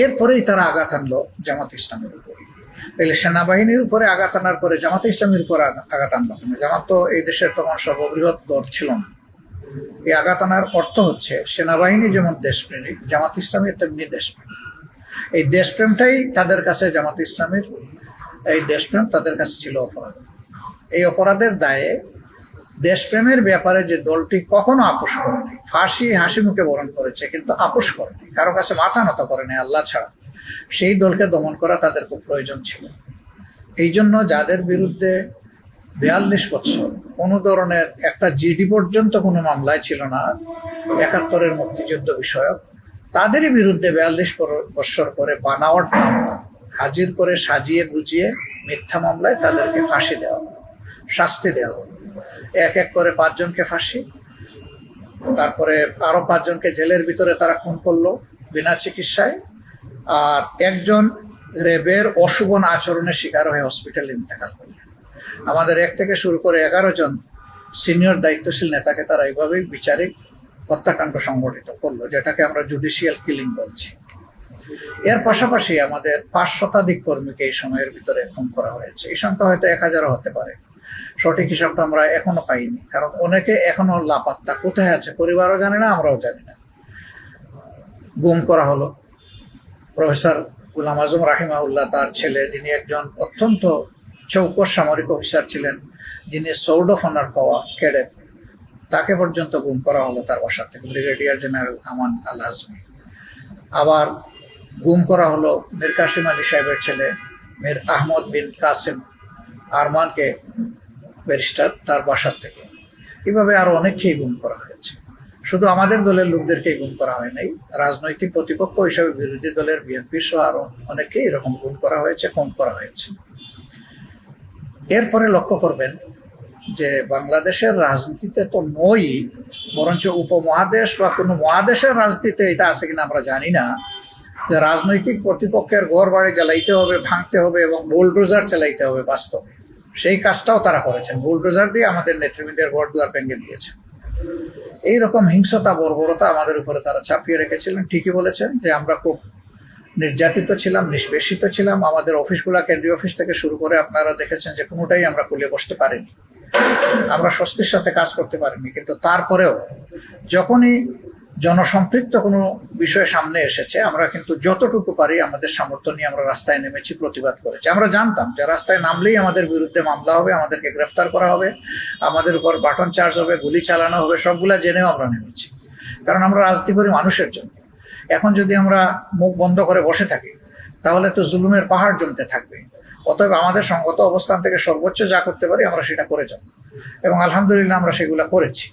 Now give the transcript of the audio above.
এরপরেই তারা আঘাত আনলো জামাত ইসলামের উপর। তাহলে সেনাবাহিনীর উপরে আঘাত আনার পরে জামাত ইসলামের উপর আঘাত আনলো কেন? জামাত তো এই দেশের তখন সর্ববৃহৎ দল ছিল না। এই আঘাত আনার অর্থ হচ্ছে সেনাবাহিনী যেমন দেশপ্রেমিক, জামাত ইসলামের তেমনি দেশপ্রেমিক। এই দেশপ্রেমটাই তাদের কাছে, জামাত ইসলামের এই দেশপ্রেম তাদের কাছে ছিল অপরাধ। এই অপরাধের দায়ে দেশপ্রেমের ব্যাপারে যে দলটি কখনো আপোষ করেনি, ফাঁসি হাসি মুখে বরণ করেছে কিন্তু আপোষ করেনি, কারো কাছে মাথা নত করেনি আল্লাহ ছাড়া, সেই দলকে দমন করা তাদের খুব প্রয়োজন ছিল। এই জন্য যাদের বিরুদ্ধে 42 বছর কোনো ধরনের একটা জিডি পর্যন্ত কোনো মামলায় ছিল না 71-এর মুক্তিযুদ্ধ বিষয়ক, তাদেরই বিরুদ্ধে 42 বছর করে বানাওয়াট মামলা হাজির করে সাজিয়ে গুজিয়ে মিথ্যা মামলায় তাদেরকে ফাঁসি দেওয়া, শাস্তি দেওয়া হলো। এক এক করে 5 জনকে ফাঁসি, তারপরে আরো 5 জনকে জেলের ভিতরে তারা খুন করলো বিনা চিকিৎসায়, আর একজন রেবের অশুভ আচরণের শিকার হয়ে হসপিটালে ইন্তেকাল করলেন। আমাদের 1 থেকে শুরু করে 11 জন সিনিয়র দায়িত্বশীল নেতাকে তারা এইভাবেই বিচারিক হত্যাকাণ্ড সংগঠিত করলো, যেটাকে আমরা জুডিশিয়াল কিলিং বলছি। এর পাশাপাশি আমাদের 5 শতাধিক কর্মীকে এই সময়ের ভিতরে খুন করা হয়েছে। এই সংখ্যা হয়তো 1000 হতে পারে, সঠিক হিসাবটা আমরা এখনো পাইনি, কারণ অনেকে এখনো লাপাত্তা, কোথায় আছে পরিবারও জানে না, আমরাও জানি না। গুম করা হলো প্রফেসর গুলাম আজম রাহিমাহুল্লাহ, তার ছেলে, যিনি একজন অত্যন্ত চৌকস সামরিক অফিসার ছিলেন, যিনি সোর্ড অফ অনার পাওয়া ক্যাডেট, তাকে পর্যন্ত গুম করা হলো তার বাসা থেকে, ব্রিগেডিয়ার জেনারেল আমান আল আজমি। আবার গুম করা হলো মীর কাসিম আলী সাহেবের ছেলে মীর আহমদ বিন কাসিম আরমানকে, ব্যারিস্টার, তার বাসার থেকে। এভাবে আরো অনেককেই গুম করা হয়েছে। শুধু আমাদের দলের লোকদেরকেই গুম করা হয় নাই, রাজনৈতিক প্রতিপক্ষ হিসাবে বিরোধী দলের বিএনপি সহ আরো অনেকেই এরকম গুম করা হয়েছে, খুন করা হয়েছে। এরপরে লক্ষ্য করবেন যে বাংলাদেশের রাজনীতিতে তো নয়, বরঞ্চ উপমহাদেশ বা কোনো মহাদেশের রাজনীতিতে এটা আছে কিনা আমরা জানি না, যে রাজনৈতিক প্রতিপক্ষের ঘর বাড়ি জ্বালাইতে হবে, ভাঙতে হবে এবং বুলডোজার চালাইতে হবে। বাস্তবে সেই কাজটাও তারা করেছেন, বুলডোজার দিয়ে আমাদের নেতৃবৃন্দের ঘর দুয়ার ভেঙে দিয়েছে। এইরকম হিংসতা, বর্বরতা আমাদের উপরে তারা চাপিয়ে রেখেছিলেন। ঠিকই বলেছেন যে আমরা খুব নির্যাতিত ছিলাম, নিষ্পেষিত ছিলাম। আমাদের অফিসগুলা, কেন্দ্রীয় অফিস থেকে শুরু করে আপনারা দেখেছেন যে কোনোটাই আমরা খুলে বসতে পারিনি, আমরা স্বস্তির সাথে কাজ করতে পারিনি। কিন্তু তারপরেও যখনই জনসম্পৃক্ত কোনো বিষয় সামনে এসেছে, আমরা কিন্তু যতটুকু পারি আমাদের সামর্থ্য নিয়ে আমরা রাস্তায় নেমেছি, প্রতিবাদ করেছি। আমরা জানতাম যে রাস্তায় নামলেই আমাদের বিরুদ্ধে মামলা হবে, আমাদেরকে গ্রেফতার করা হবে, আমাদের উপর বাটন চার্জ হবে, গুলি চালানো হবে, সবগুলা জেনেও আমরা নেমেছি। কারণ আমরা রাজনীতি করি মানুষের জন্য। এখন যদি আমরা মুখ বন্ধ করে বসে থাকি তাহলে তো জুলুমের পাহাড় জমতে থাকবে। অতএব আমাদের সঙ্গত অবস্থান থেকে সর্বোচ্চ যা করতে পারি আমরা সেটা করে যাব, এবং আলহামদুলিল্লাহ আমরা সেগুলা করেছি।